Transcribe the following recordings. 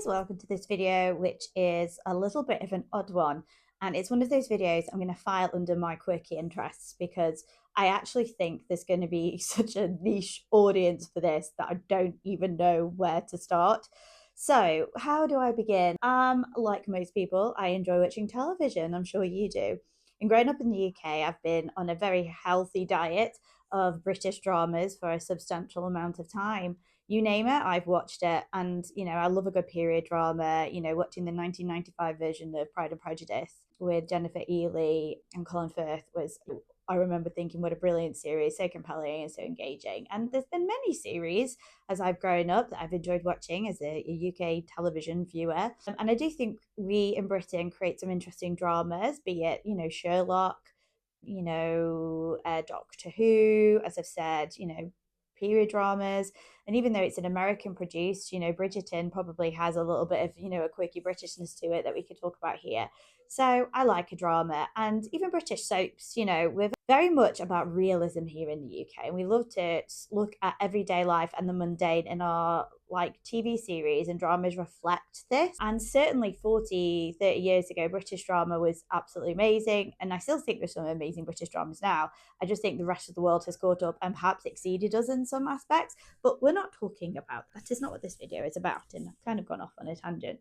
welcome to this video, which is a little bit of an odd one. And it's one of those videos I'm going to file under my quirky interests because I actually think there's going to be such a niche audience for this that I don't even know where to start. So, how do I begin? Like most people, I enjoy watching television. I'm sure you do. And growing up in the UK, I've been on a very healthy diet of British dramas for a substantial amount of time. You name it, I've watched it. And, I love a good period drama. Watching the 1995 version of Pride and Prejudice with Jennifer Ely and Colin Firth I remember thinking, what a brilliant series, so compelling and so engaging. And there's been many series as I've grown up that I've enjoyed watching as a UK television viewer. And I do think we in Britain create some interesting dramas, be it, Sherlock, Doctor Who, as I've said, period dramas. And even though it's an American produced, Bridgerton probably has a little bit of, a quirky Britishness to it that we could talk about here. So I like a drama, and even British soaps, we're very much about realism here in the UK. And we love to look at everyday life and the mundane in our TV series, and dramas reflect this. And certainly 40, 30 years ago, British drama was absolutely amazing. And I still think there's some amazing British dramas now. I just think the rest of the world has caught up and perhaps exceeded us in some aspects. But we're not talking about that. Is not what this video is about. And I've kind of gone off on a tangent.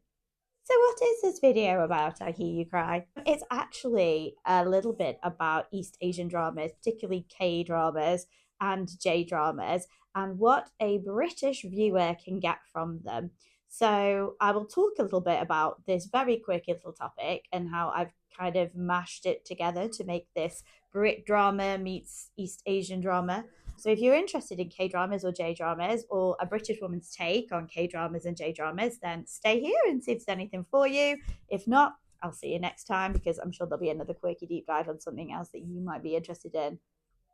So what is this video about, I hear you cry? It's actually a little bit about East Asian dramas, particularly K-dramas and J-dramas, and what a British viewer can get from them. So I will talk a little bit about this very quirky little topic and how I've kind of mashed it together to make this Brit drama meets East Asian drama. So if you're interested in K-dramas or J-dramas or a British woman's take on K-dramas and J-dramas, then stay here and see if there's anything for you. If not, I'll see you next time because I'm sure there'll be another quirky deep dive on something else that you might be interested in.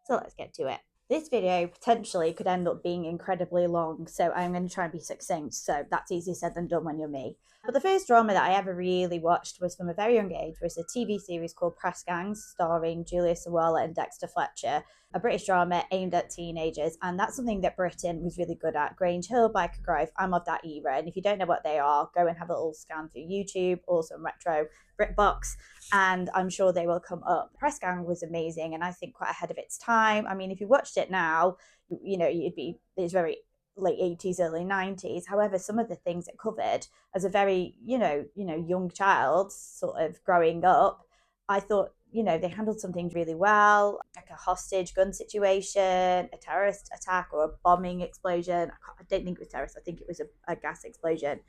So let's get to it. This video potentially could end up being incredibly long, so I'm going to try and be succinct. So that's easier said than done when you're me. But the first drama that I ever really watched was from a very young age, was a TV series called Press Gangs, starring Julia Sawalha and Dexter Fletcher, a British drama aimed at teenagers. And that's something that Britain was really good at. Grange Hill, Biker Grove, I'm of that era. And if you don't know what they are, go and have a little scan through YouTube or some retro BritBox, and I'm sure they will come up. Press Gang was amazing, and I think quite ahead of its time. I mean, if you watched it now, it's very late 80s, early 90s. However, some of the things it covered as a very, young child sort of growing up, I thought, they handled some things really well, like a hostage gun situation, a terrorist attack or a bombing explosion. I don't think it was terrorist. I think it was a gas explosion.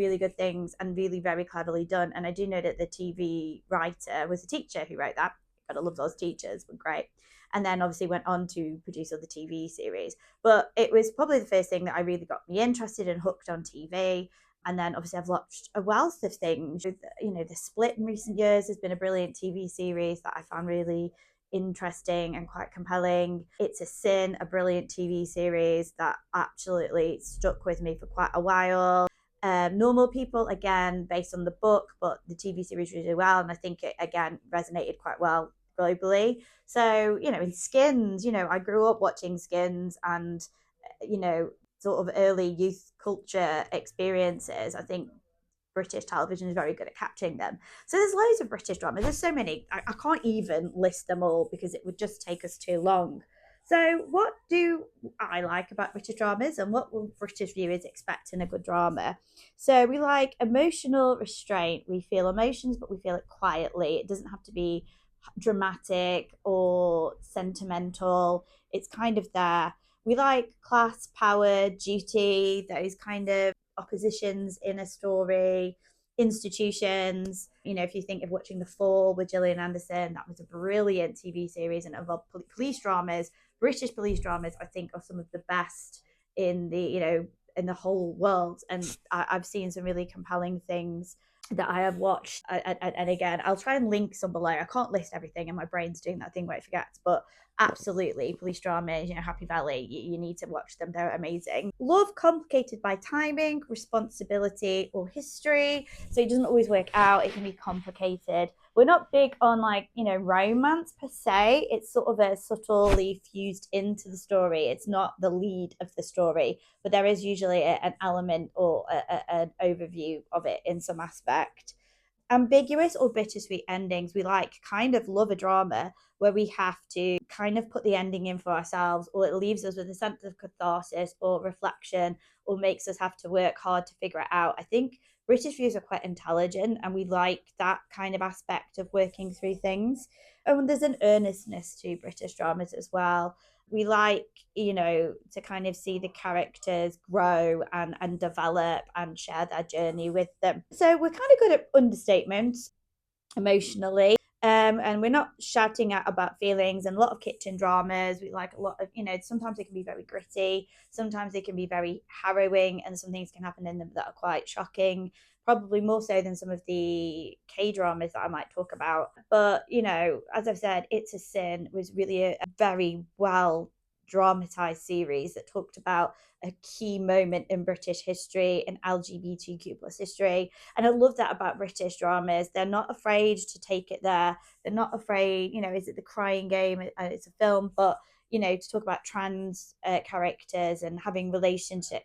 Really good things and really very cleverly done. And I do know that the TV writer was a teacher who wrote that. Gotta love those teachers, were great. And then obviously went on to produce other TV series. But it was probably the first thing that I really got me interested and hooked on TV. And then obviously I've watched a wealth of things. The Split in recent years has been a brilliant TV series that I found really interesting and quite compelling. It's a Sin, a brilliant TV series that absolutely stuck with me for quite a while. Normal People, again, based on the book, but the TV series really well. And I think it, again, resonated quite well globally. So, in Skins, I grew up watching Skins and, sort of early youth culture experiences. I think British television is very good at capturing them. So there's loads of British drama. There's so many. I can't even list them all because it would just take us too long. So what do I like about British dramas and what will British viewers expect in a good drama? So we like emotional restraint. We feel emotions, but we feel it quietly. It doesn't have to be dramatic or sentimental. It's kind of there. We like class, power, duty, those kind of oppositions in a story, institutions. If you think of watching The Fall with Gillian Anderson, that was a brilliant TV series and involved police dramas. British police dramas, I think, are some of the best in the whole world. And I've seen some really compelling things that I have watched. And again, I'll try and link some below. I can't list everything, and my brain's doing that thing where it forgets. But absolutely, police dramas, Happy Valley, you need to watch them. They're amazing. Love complicated by timing, responsibility, or history. So it doesn't always work out. It can be complicated. We're not big on like, romance per se. It's sort of a subtly fused into the story. It's not the lead of the story, but there is usually an element or an overview of it in some aspect. Ambiguous or bittersweet endings, we like kind of love a drama where we have to kind of put the ending in for ourselves, or it leaves us with a sense of catharsis or reflection, or makes us have to work hard to figure it out. I think British viewers are quite intelligent and we like that kind of aspect of working through things. And there's an earnestness to British dramas as well. We like, to kind of see the characters grow and develop and share their journey with them. So we're kind of good at understatements emotionally. And we're not shouting out about feelings, and a lot of kitchen dramas. We like a lot of, sometimes they can be very gritty, sometimes they can be very harrowing, and some things can happen in them that are quite shocking, probably more so than some of the K dramas that I might talk about. But, as I've said, It's a Sin was really a very well dramatized series that talked about a key moment in British history and LGBTQ plus history. And I love that about British dramas. They're not afraid to take it there. They're not afraid, is it The Crying Game? It's a film, but, to talk about trans characters and having relationship,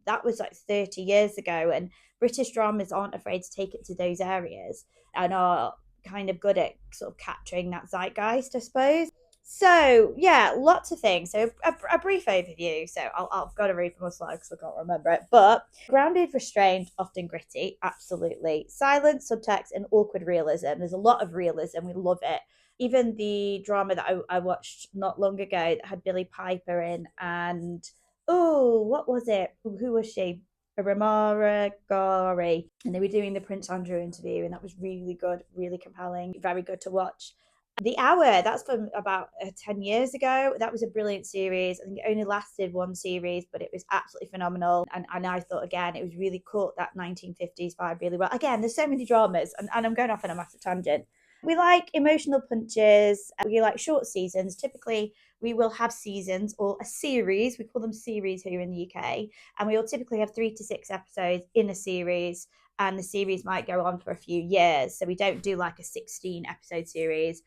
that was like 30 years ago. And British dramas aren't afraid to take it to those areas and are kind of good at sort of capturing that zeitgeist, I suppose. So yeah, lots of things. So a brief overview. So I've got to read from a slide because I can't remember it. But grounded, restrained, often gritty, absolutely. Silent, subtext, and awkward realism. There's a lot of realism. We love it. Even the drama that I watched not long ago that had Billie Piper in, and what was it? Who was she? Ramara Gari, and they were doing the Prince Andrew interview, and that was really good, really compelling, very good to watch. The Hour, that's from about 10 years ago. That was a brilliant series. I think it only lasted one series, but it was absolutely phenomenal. And I thought, again, it was really caught that 1950s vibe really well. Again, there's so many dramas, and I'm going off on a massive tangent. We like emotional punches. We like short seasons. Typically, we will have seasons or a series. We call them series here in the UK. And we will typically have 3 to 6 episodes in a series. And the series might go on for a few years. So we don't do like a 16 episode series.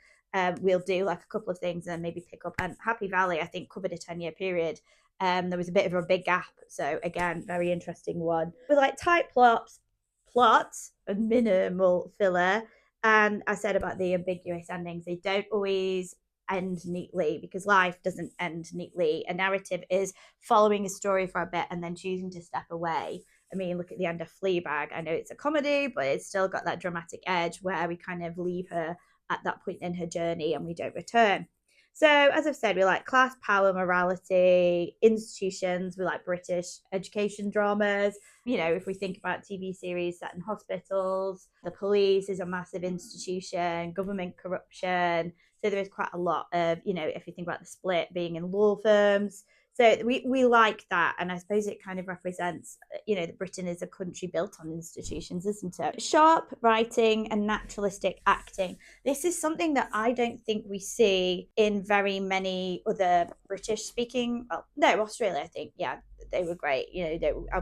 We'll do like a couple of things and then maybe pick up. And Happy Valley, I think, covered a 10-year period. There was a bit of a big gap. So again, very interesting one. We like tight plots and minimal filler. And I said about the ambiguous endings, they don't always end neatly because life doesn't end neatly. A narrative is following a story for a bit and then choosing to step away. I mean, look at the end of Fleabag. I know it's a comedy, but it's still got that dramatic edge where we kind of leave her at that point in her journey and we don't return. So, as I've said, we like class, power, morality, institutions. We like British education dramas. If we think about TV series set in hospitals, the police is a massive institution, government corruption. So there is quite a lot of, if you think about the split being in law firms. So we like that. And I suppose it kind of represents, that Britain is a country built on institutions, isn't it? Sharp writing and naturalistic acting. This is something that I don't think we see in very many other British speaking. Well, no, Australia, I think. Yeah, they were great.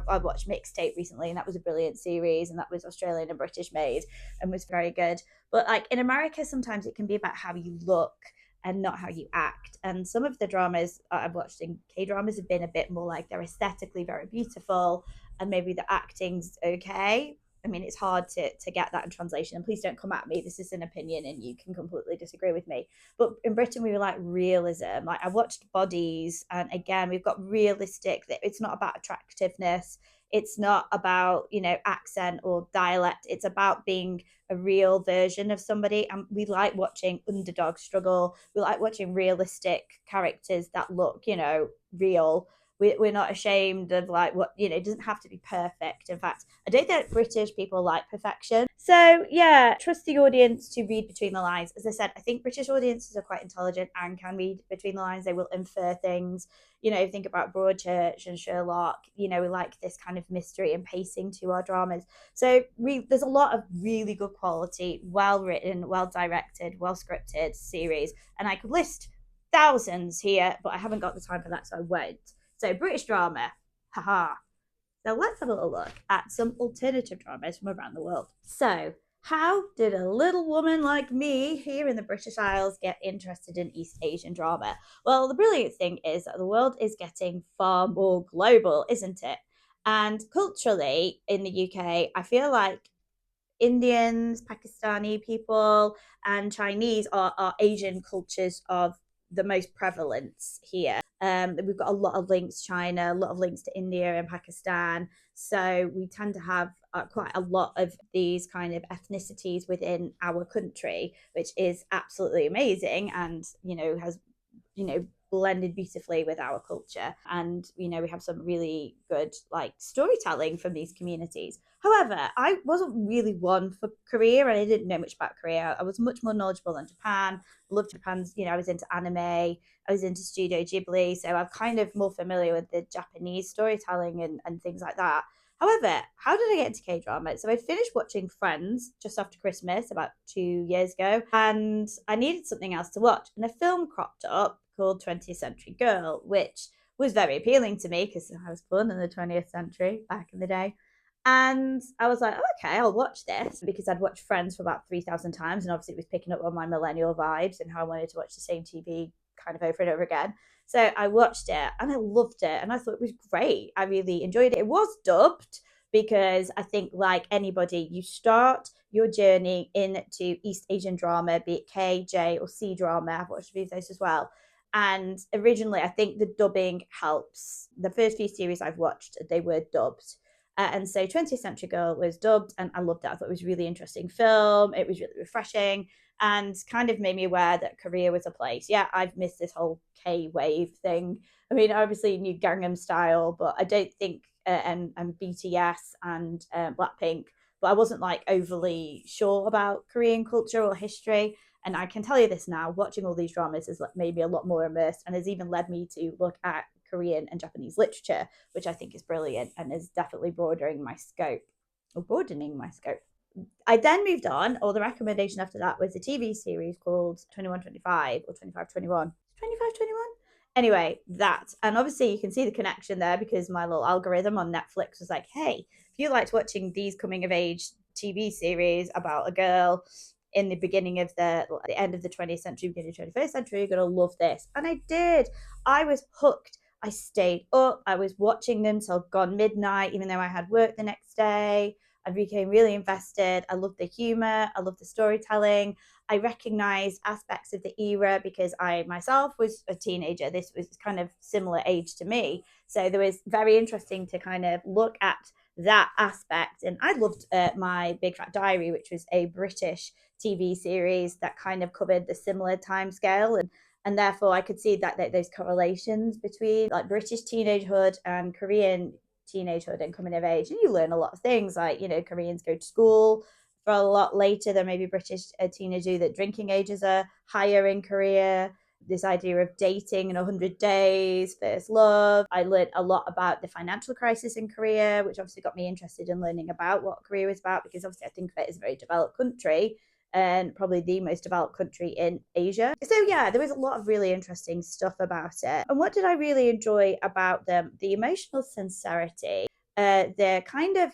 I watched Mixtape recently, and that was a brilliant series, and that was Australian and British made and was very good. But like in America, sometimes it can be about how you look and not how you act. And some of the dramas I've watched in K dramas have been a bit more like they're aesthetically very beautiful and maybe the acting's okay. I mean, it's hard to get that in translation. And please don't come at me. This is an opinion and you can completely disagree with me. But in Britain, we were like realism. Like I watched Bodies, and again, we've got realistic. It's not about attractiveness. It's not about, accent or dialect. It's about being a real version of somebody. And we like watching underdog struggle. We like watching realistic characters that look, real. We're not ashamed of like what, it doesn't have to be perfect. In fact, I don't think British people like perfection. So yeah, trust the audience to read between the lines. As I said, I think British audiences are quite intelligent and can read between the lines. They will infer things. Think about Broadchurch and Sherlock. We like this kind of mystery and pacing to our dramas. So there's a lot of really good quality, well written, well directed, well scripted series. And I could list thousands here, but I haven't got the time for that, so I won't. So British drama, haha. So let's have a little look at some alternative dramas from around the world. So How did a little woman like me here in the British Isles get interested in East Asian drama? Well, the brilliant thing is that the world is getting far more global, isn't it? And culturally in the UK, I feel like Indians, Pakistani people, and Chinese are Asian cultures of the most prevalence here. We've got a lot of links to China, a lot of links to India and Pakistan. So we tend to have quite a lot of these kind of ethnicities within our country, which is absolutely amazing and, has blended beautifully with our culture. And we have some really good like storytelling from these communities. However, I wasn't really one for Korea, and I didn't know much about Korea. I was much more knowledgeable than Japan. I loved Japan's, I was into anime, I was into Studio Ghibli, so I'm kind of more familiar with the Japanese storytelling and things like that. However, how did I get into K drama? So I finished watching Friends just after Christmas about 2 years ago, and I needed something else to watch. And a film cropped up called 20th Century Girl, which was very appealing to me because I was born in the 20th century back in the day. And I was like, oh, okay, I'll watch this because I'd watched Friends for about 3,000 times. And obviously, it was picking up on my millennial vibes and how I wanted to watch the same TV kind of over and over again. So I watched it and I loved it and I thought it was great. I really enjoyed it. It was dubbed because I think, like anybody, you start your journey into East Asian drama, be it K, J, or C drama. I've watched a few of those as well. And originally, I think the dubbing helps. The first few series I've watched, they were dubbed. And so 20th Century Girl was dubbed, and I loved it. I thought it was a really interesting film. It was really refreshing and kind of made me aware that Korea was a place. Yeah, I've missed this whole K wave thing. I mean, I obviously knew Gangnam Style, but I don't think, and BTS and Blackpink, but I wasn't like overly sure about Korean culture or history. And I can tell you this now, watching all these dramas has made me a lot more immersed and has even led me to look at Korean and Japanese literature, which I think is brilliant and is definitely broadening my scope or broadening my scope. I then moved on, or the recommendation after that was a TV series called 2125 or 2521. 2521? Anyway, that. And obviously, you can see the connection there because my little algorithm on Netflix was like, hey, if you liked watching these coming of age TV series about a girl in the beginning of the end of the 20th century, beginning of the 21st century, you're going to love this. And I did. I was hooked. I stayed up. I was watching them till gone midnight, even though I had work the next day. I became really invested. I loved the humor. I loved the storytelling. I recognized aspects of the era because I myself was a teenager. This was kind of similar age to me. So there was very interesting to kind of look at that aspect. And I loved My Big Fat Diary, which was a British TV series that kind of covered the similar time scale. And therefore I could see that those correlations between like British teenagehood and Korean teenagehood and coming of age. And you learn a lot of things like, Koreans go to school for a lot later than maybe British teenagers do, that drinking ages are higher in Korea. This idea of dating in 100 days, first love. I learned a lot about the financial crisis in Korea, which obviously got me interested in learning about what Korea was about, because obviously I think of it as a very developed country and probably the most developed country in Asia. So yeah, there was a lot of really interesting stuff about it. And what did I really enjoy about them? The emotional sincerity, the kind of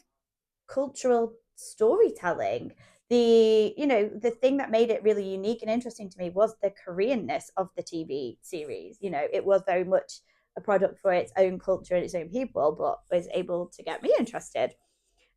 cultural storytelling. The thing that made it really unique and interesting to me was the Koreanness of the TV series. It was very much a product for its own culture and its own people, but was able to get me interested.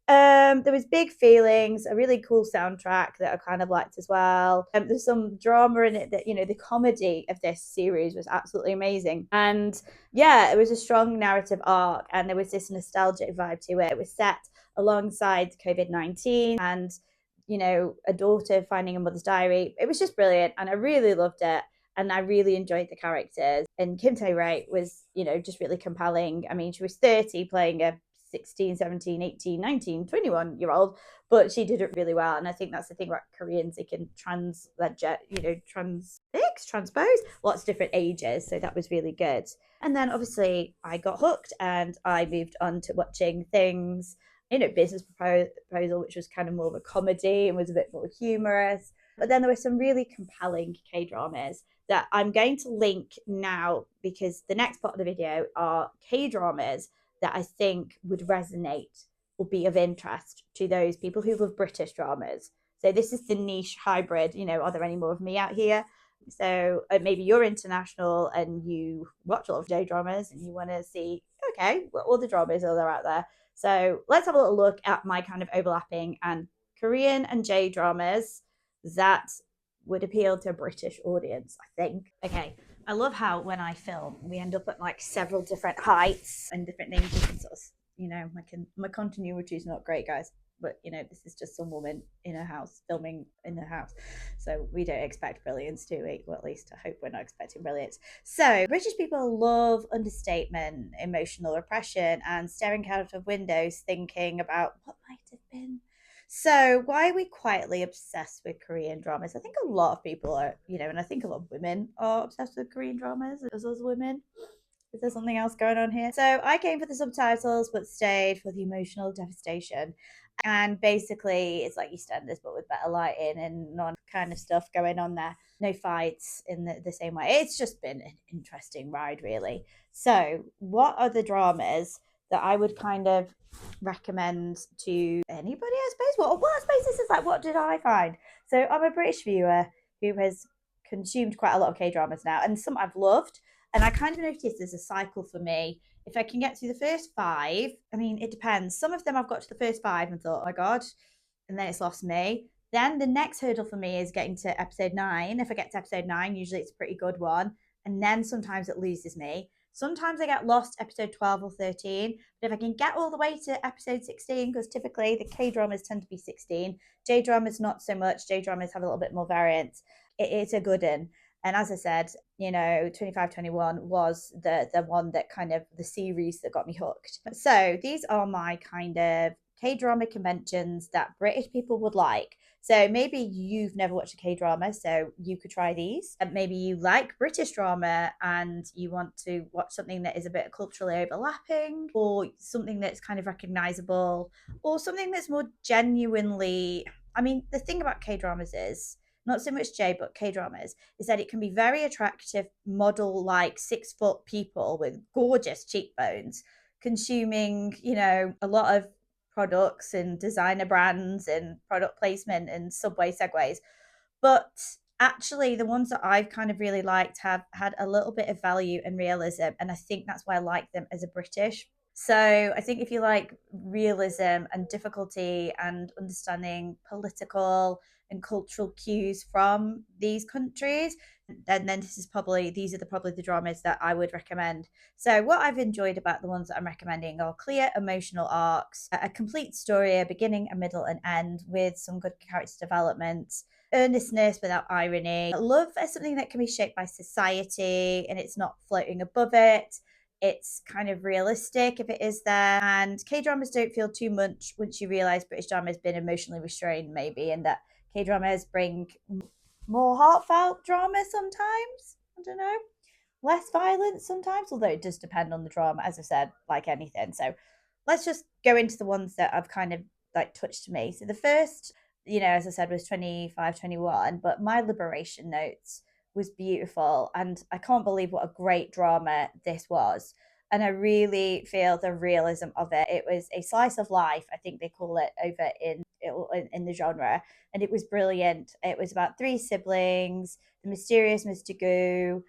There was big feelings, a really cool soundtrack that I kind of liked as well. There's some drama in it that, the comedy of this series was absolutely amazing. And yeah, it was a strong narrative arc and there was this nostalgic vibe to it. It was set alongside COVID-19 and, a daughter finding a mother's diary. It was just brilliant and I really loved it. And I really enjoyed the characters. And Kim Tae-ri was, just really compelling. I mean, she was 30 playing a 16, 17, 18, 19, 21 year old, but she did it really well. And I think that's the thing about Koreans, they can transpose lots of different ages. So that was really good. And then obviously I got hooked and I moved on to watching things, Business Proposal, which was kind of more of a comedy and was a bit more humorous. But then there were some really compelling K dramas that I'm going to link now because the next part of the video are K dramas that I think would resonate or be of interest to those people who love British dramas. So this is the niche hybrid. Are there any more of me out here? So maybe you're international and you watch a lot of J dramas and you want to see, okay, what all the dramas are there out there. So let's have a little look at my kind of overlapping and Korean and J dramas that would appeal to a British audience, I think. Okay, I love how when I film, we end up at like several different heights and different things. You can sort of, my continuity is not great, guys. But this is just some woman in a house filming in her house, so we don't expect brilliance, do we? Well, at least I hope we're not expecting brilliance. So British people love understatement, emotional repression, and staring out of windows thinking about what might have been. So why are we quietly obsessed with Korean dramas? I think a lot of people are, and I think a lot of women are obsessed with Korean dramas as us women. Is there something else going on here? So I came for the subtitles, but stayed for the emotional devastation. And basically, it's like EastEnders, but with better lighting and non kind of stuff going on there. No fights in the same way. It's just been an interesting ride, really. So, what are the dramas that I would kind of recommend to anybody, I suppose? Well, I suppose this is like, what did I find? So, I'm a British viewer who has consumed quite a lot of K dramas now, and some I've loved. And I kind of noticed there's a cycle for me. If I can get through the first five, I mean, it depends. Some of them I've got to the first five and thought, oh my God, and then it's lost me. Then the next hurdle for me is getting to episode nine. If I get to episode nine, usually it's a pretty good one. And then sometimes it loses me. Sometimes I get lost episode 12 or 13. But if I can get all the way to episode 16, because typically the K dramas tend to be 16, J dramas not so much. J dramas have a little bit more variance. It's a good one. And as I said, 2521 was the one that kind of the series that got me hooked. So these are my kind of K-drama conventions that British people would like. So maybe you've never watched a K-drama, so you could try these. And maybe you like British drama and you want to watch something that is a bit culturally overlapping, or something that's kind of recognizable, or something that's more genuinely. I mean, the thing about K-dramas is, not so much J, but K dramas, is that it can be very attractive, model like 6 foot people with gorgeous cheekbones consuming, a lot of products and designer brands and product placement and subway segues. But actually, the ones that I've kind of really liked have had a little bit of value and realism. And I think that's why I like them as a British. So I think if you like realism and difficulty and understanding political and cultural cues from these countries, then these are probably the dramas that I would recommend. So what I've enjoyed about the ones that I'm recommending are clear emotional arcs, a complete story, a beginning, a middle, and end with some good character development, earnestness without irony. Love is something that can be shaped by society and it's not floating above it. It's kind of realistic if it is there. And K dramas don't feel too much once you realize British drama has been emotionally restrained, maybe, and that K dramas bring more heartfelt drama sometimes. I don't know. Less violence sometimes, although it does depend on the drama, as I said, like anything. So let's just go into the ones that have kind of like touched me. So the first, as I said, was 2521, but My Liberation Notes was beautiful. And I can't believe what a great drama this was. And I really feel the realism of it. It was a slice of life, I think they call it over in the genre. And it was brilliant. It was about 3 siblings, the mysterious Mr. Goo,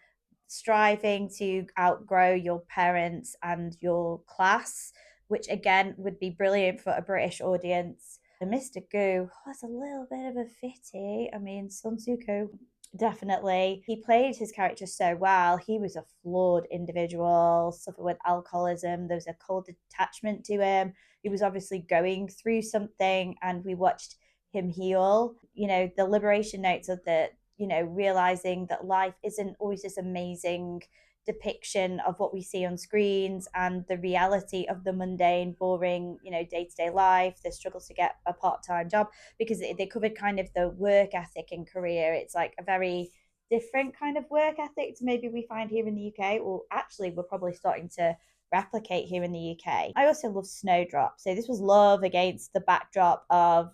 striving to outgrow your parents and your class, which again would be brilliant for a British audience. And Mr. Goo was a little bit of a fitty. I mean, Sun Suko, definitely. He played his character so well. He was a flawed individual, suffered with alcoholism. There was a cold attachment to him. He was obviously going through something, and we watched him heal. The liberation notes of the realizing that life isn't always this amazing depiction of what we see on screens, and the reality of the mundane, boring, day-to-day life, the struggles to get a part-time job, because they covered kind of the work ethic in Korea. It's like a very different kind of work ethic to maybe we find here in the UK, or actually we're probably starting to replicate here in the UK. I also love Snowdrop. So this was love against the backdrop of,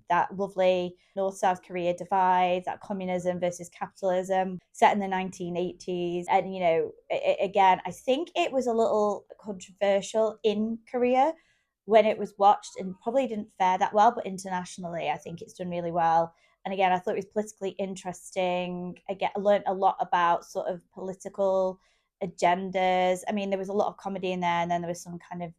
that lovely North-South Korea divide, that communism versus capitalism set in the 1980s. And, again, I think it was a little controversial in Korea. when it was watched, and probably didn't fare that well, but internationally, I think it's done really well. And again, I thought it was politically interesting. I learned a lot about sort of political agendas. I mean, there was a lot of comedy in there, and then there was some kind of,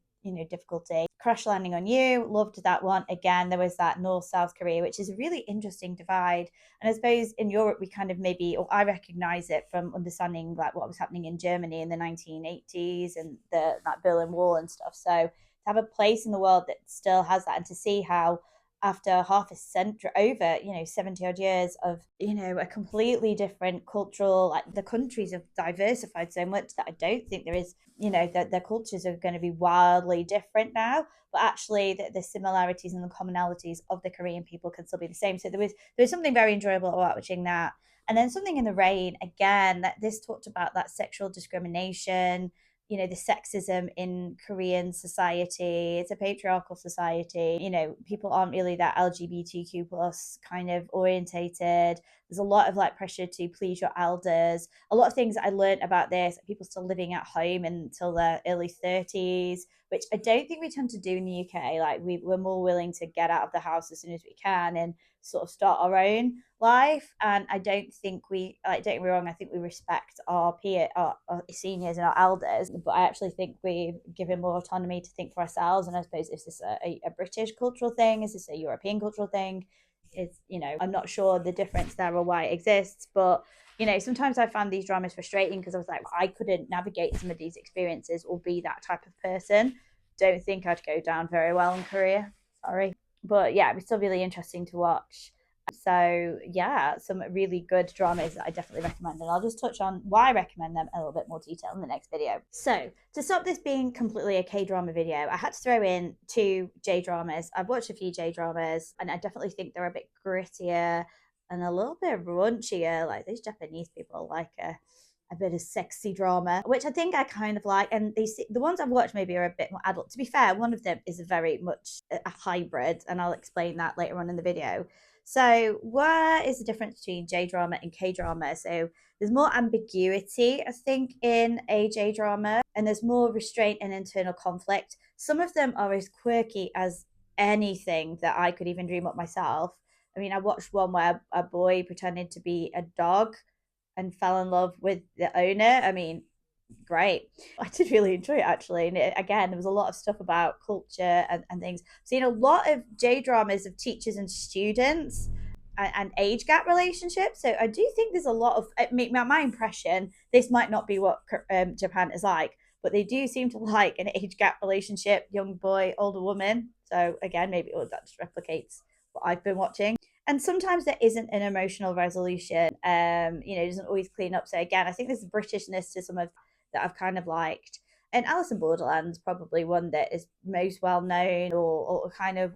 difficulty. Crash Landing on You, loved that one. Again, there was that North South Korea, which is a really interesting divide. And I suppose in Europe, we kind of maybe, or I recognize it from understanding like what was happening in Germany in the 1980s and that Berlin Wall and stuff. So to have a place in the world that still has that, and to see how after half a century, over 70 odd years of a completely different cultural, like the countries have diversified so much that I don't think there is, that their cultures are going to be wildly different now, but actually the similarities and the commonalities of the Korean people can still be the same. So there was something very enjoyable about watching that. And then Something in the Rain, again, that this talked about that sexual discrimination, the sexism in Korean society. It's a patriarchal society. People aren't really that LGBTQ plus kind of orientated. There's a lot of like pressure to please your elders. A lot of things that I learned about this, people still living at home until their early 30s, which I don't think we tend to do in the UK. Like we're more willing to get out of the house as soon as we can and sort of start our own life. And I don't think don't get me wrong, I think we respect our our seniors and our elders, but I actually think we've given more autonomy to think for ourselves. And I suppose, is this a British cultural thing? Is this a European cultural thing? I'm not sure the difference there or why it exists, but sometimes I found these dramas frustrating because I was like, I couldn't navigate some of these experiences or be that type of person. Don't think I'd go down very well in Korea. Sorry. But yeah, it was still really interesting to watch. So yeah, some really good dramas that I definitely recommend, and I'll just touch on why I recommend them in a little bit more detail in the next video. So to stop this being completely a K-drama video, I had to throw in 2 J-dramas. I've watched a few J-dramas, and I definitely think they're a bit grittier and a little bit raunchier. Like these Japanese people like a bit of sexy drama, which I think I kind of like. And the ones I've watched maybe are a bit more adult. To be fair, one of them is very much a hybrid, and I'll explain that later on in the video. So, where is the difference between J drama and K drama? So, there's more ambiguity, I think, in a J drama, and there's more restraint and internal conflict. Some of them are as quirky as anything that I could even dream up myself. I mean, I watched one where a boy pretended to be a dog and fell in love with the owner. I mean, great. I did really enjoy it actually. And again, there was a lot of stuff about culture and things. Seen a lot of J dramas of teachers and students and age gap relationships. So I do think there's a lot of, I mean, my impression, this might not be what Japan is like, but they do seem to like an age gap relationship, young boy, older woman. So again, maybe that just replicates what I've been watching. And sometimes there isn't an emotional resolution. It doesn't always clean up. So again, I think there's a Britishness to some of that I've kind of liked. And Alice in Borderland's probably one that is most well known, or kind of,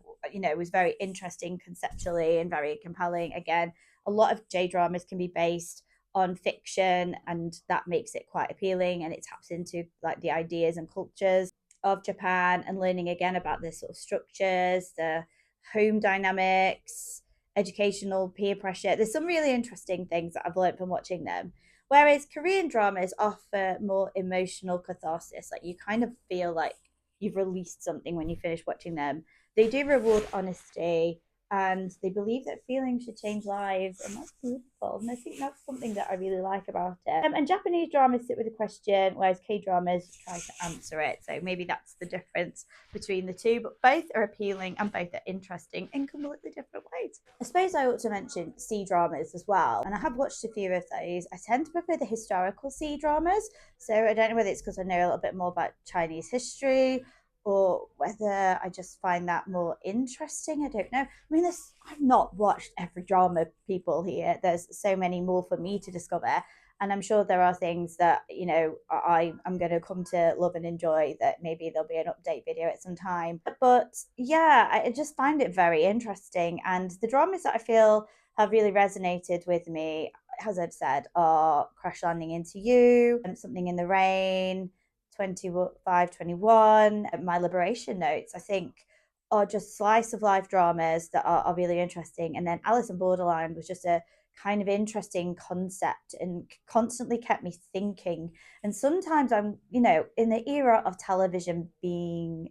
was very interesting conceptually and very compelling. Again, a lot of J dramas can be based on fiction, and that makes it quite appealing, and it taps into like the ideas and cultures of Japan, and learning again about the sort of structures, the home dynamics, educational peer pressure. There's some really interesting things that I've learned from watching them. Whereas Korean dramas offer more emotional catharsis. Like you kind of feel like you've released something when you finish watching them. They do reward honesty, and they believe that feelings should change lives, and that's beautiful. And I think that's something that I really like about it. And Japanese dramas sit with a question, whereas K dramas try to answer it. So maybe that's the difference between the two, but both are appealing and both are interesting in completely different ways. I suppose I ought to mention C dramas as well, and I have watched a few of those. I tend to prefer the historical C dramas, so I don't know whether it's because I know a little bit more about Chinese history, or whether I just find that more interesting. I don't know. I mean, I've not watched every drama, people here. There's so many more for me to discover. And I'm sure there are things that, I'm going to come to love and enjoy, that maybe there'll be an update video at some time. But yeah, I just find it very interesting. And the dramas that I feel have really resonated with me, as I've said, are Crash Landing into You, and Something in the Rain, 2521, My Liberation Notes, I think, are just slice of life dramas that are really interesting. And then Alice in Borderland was just a kind of interesting concept and constantly kept me thinking. And sometimes I'm, in the era of television being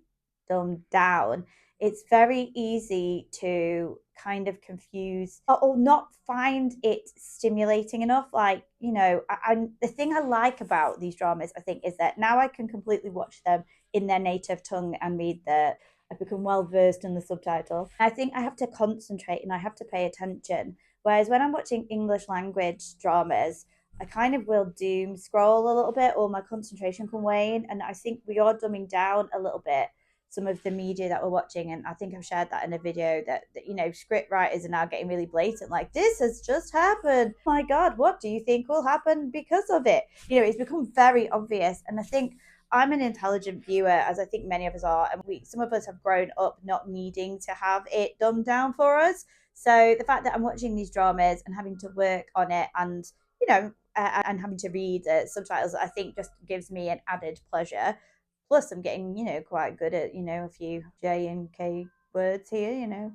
dumbed down, it's very easy to kind of confuse or not find it stimulating enough. Like, the thing I like about these dramas, I think, is that now I can completely watch them in their native tongue and read I've become well versed in the subtitle. I think I have to concentrate and I have to pay attention. Whereas when I'm watching English language dramas, I kind of will doom scroll a little bit or my concentration can wane. And I think we are dumbing down a little bit some of the media that we're watching. And I think I've shared that in a video that script writers are now getting really blatant. Like, this has just happened. Oh my God, what do you think will happen because of it? It's become very obvious. And I think I'm an intelligent viewer, as I think many of us are. And some of us have grown up not needing to have it dumbed down for us. So the fact that I'm watching these dramas and having to work on it and having to read subtitles, I think just gives me an added pleasure. Plus, I'm getting, quite good at, a few J and K words here,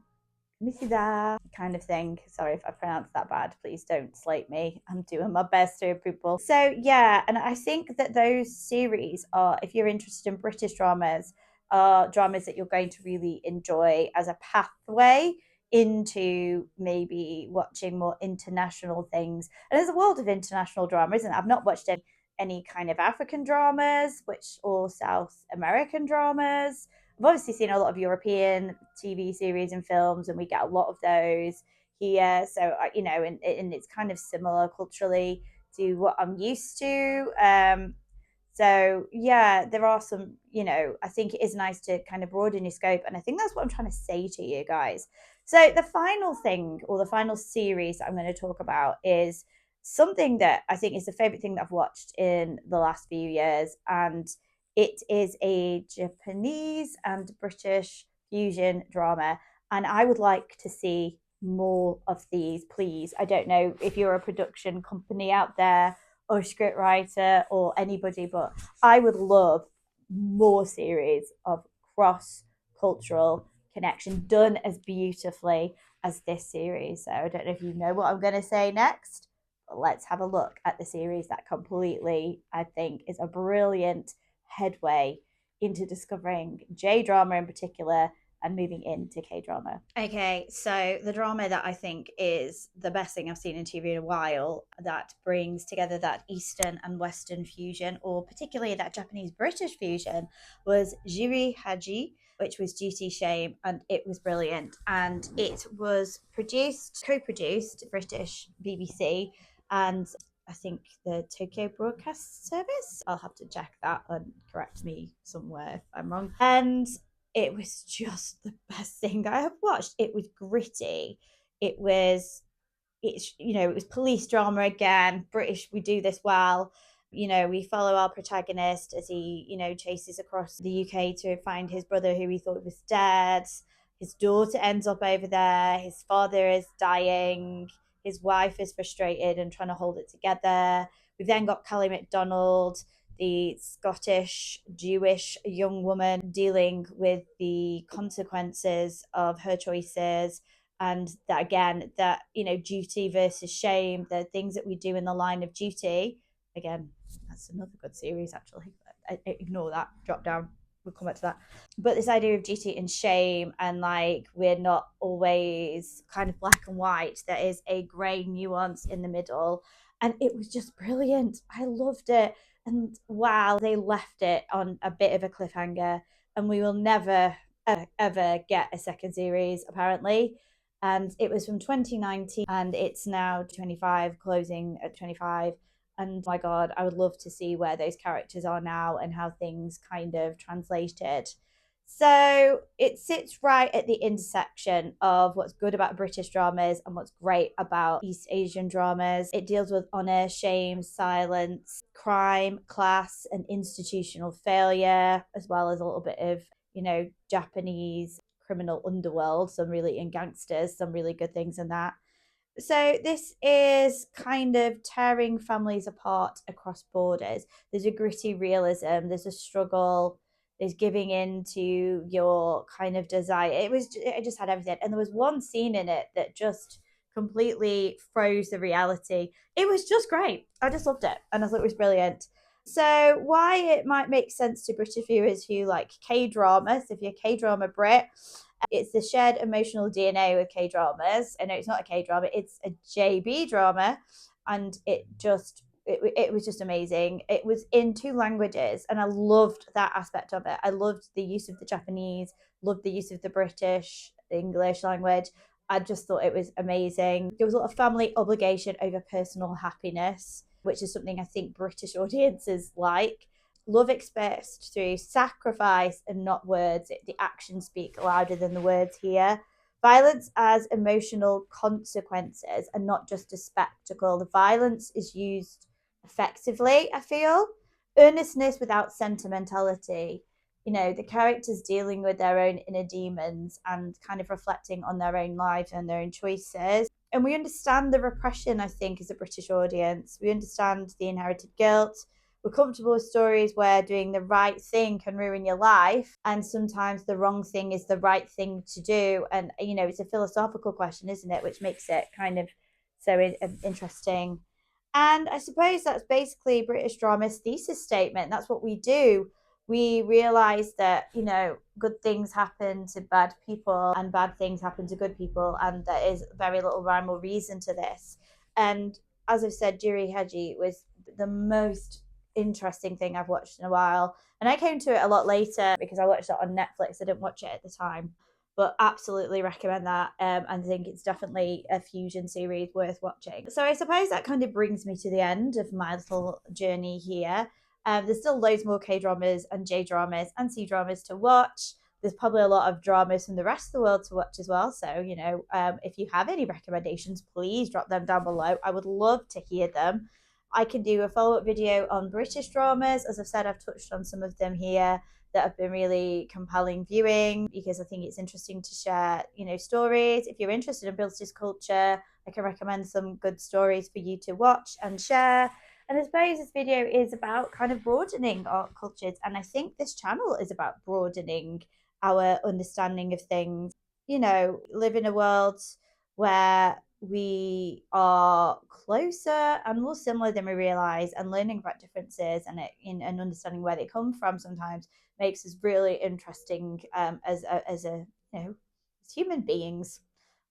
missy that kind of thing. Sorry if I pronounced that bad. Please don't slate me. I'm doing my best here, people. So, yeah, and I think that those series are, if you're interested in British dramas, are dramas that you're going to really enjoy as a pathway into maybe watching more international things. And there's a world of international drama, isn't it? I've not watched any kind of African dramas, or South American dramas. I've obviously seen a lot of European TV series and films, and we get a lot of those here. So, and it's kind of similar culturally to what I'm used to. So, yeah, there are some, I think it is nice to kind of broaden your scope. And I think that's what I'm trying to say to you guys. So, the final thing or the final series that I'm going to talk about is something that I think is the favorite thing that I've watched in the last few years. And it is a Japanese and British fusion drama. And I would like to see more of these, please. I don't know if you're a production company out there or a scriptwriter or anybody, but I would love more series of cross cultural connection done as beautifully as this series. So I don't know if you know what I'm going to say next, but let's have a look at the series that completely, I think, is a brilliant headway into discovering J drama in particular and moving into K drama. Okay, so the drama that I think is the best thing I've seen in TV in a while, that brings together that Eastern and Western fusion, or particularly that Japanese British fusion, was Giri Haji, which was Duty Shame, and it was brilliant. And it was co-produced, British BBC, and I think the Tokyo Broadcast Service. I'll have to check that and correct me somewhere if I'm wrong. And it was just the best thing I have watched. It was gritty. It was police drama again. British, we do this well. We follow our protagonist as he, chases across the UK to find his brother who he thought was dead. His daughter ends up over there. His father is dying. His wife is frustrated and trying to hold it together. We've then got Callie MacDonald, the Scottish Jewish young woman, dealing with the consequences of her choices. And that, again, duty versus shame, the things that we do in the line of duty. Again, that's another good series, actually. I ignore that, drop down. We'll come back to that. But this idea of duty and shame, and like, we're not always kind of black and white. There is a grey nuance in the middle. And it was just brilliant. I loved it. And wow, they left it on a bit of a cliffhanger. And we will never, ever get a second series, apparently. And it was from 2019 and it's now 25, closing at 25. And my God, I would love to see where those characters are now and how things kind of translated. So it sits right at the intersection of what's good about British dramas and what's great about East Asian dramas. It deals with honour, shame, silence, crime, class, and institutional failure, as well as a little bit of, Japanese criminal underworld, and gangsters, some really good things in that. So this is kind of tearing families apart across borders. There's a gritty realism, there's a struggle, there's giving in to your kind of desire. It just had everything. And there was one scene in it that just completely froze the reality. It was just great. I just loved it. And I thought it was brilliant. So why it might make sense to British viewers who like K-drama, so if you're a K-drama Brit, it's the shared emotional DNA with K-dramas. And no, it's not a K-drama, it's a JB drama. And it was just amazing. It was in two languages, and I loved that aspect of it. I loved the use of the Japanese, loved the use of the British, the English language. I just thought it was amazing. There was a lot of family obligation over personal happiness, which is something I think British audiences like. Love expressed through sacrifice and not words. The actions speak louder than the words here. Violence as emotional consequences and not just a spectacle. The violence is used effectively, I feel. Earnestness without sentimentality. You know, the characters dealing with their own inner demons and kind of reflecting on their own lives and their own choices. And we understand the repression, I think, as a British audience. We understand the inherited guilt. We're comfortable with stories where doing the right thing can ruin your life, and sometimes the wrong thing is the right thing to do. And, you know, it's a philosophical question, isn't it? Which makes it kind of so interesting. And I suppose that's basically British drama's thesis statement. That's what we do. We realize that, you know, good things happen to bad people and bad things happen to good people. And there is very little rhyme or reason to this. And as I've said, Giri Haji was the most interesting thing I've watched in a while. And I came to it a lot later because I watched it on Netflix. I didn't watch it at the time, but absolutely recommend that. And I think it's definitely a fusion series worth watching. So I suppose that kind of brings me to the end of my little journey here. There's still loads more K dramas and J dramas and C dramas to watch. There's probably a lot of dramas from the rest of the world to watch as well. So, you know, if you have any recommendations, please drop them down below. I would love to hear them. I can do a follow up video on British dramas. As I've said, I've touched on some of them here that have been really compelling viewing because I think it's interesting to share, you know, stories. If you're interested in British culture, I can recommend some good stories for you to watch and share. And I suppose this video is about kind of broadening our cultures. And I think this channel is about broadening our understanding of things. You know, live in a world where we are closer and more similar than we realize, and learning about differences and understanding where they come from sometimes makes us really interesting as a you know as human beings.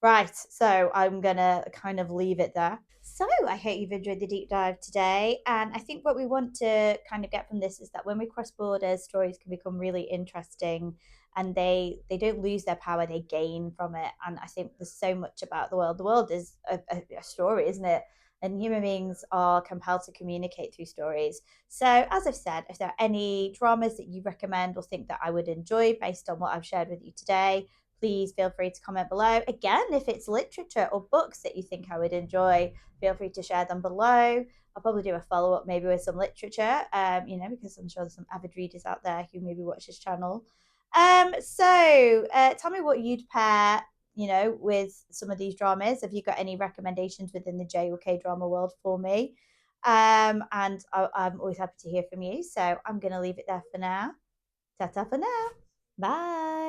Right, so I'm gonna kind of leave it there. So I hope you've enjoyed the deep dive today. And I think what we want to kind of get from this is that when we cross borders, stories can become really interesting, and they don't lose their power, they gain from it. And I think there's so much about the world. The world is a story, isn't it? And human beings are compelled to communicate through stories. So, as I've said, if there are any dramas that you recommend or think that I would enjoy based on what I've shared with you today, please feel free to comment below. Again, if it's literature or books that you think I would enjoy, feel free to share them below. I'll probably do a follow up maybe with some literature, you know, because I'm sure there's some avid readers out there who maybe watch this channel. Tell me what you'd pair, you know, with some of these dramas. Have you got any recommendations within the J or K drama world for me? And I'm always happy to hear from you. So I'm going to leave it there for now. Ta ta for now. Bye.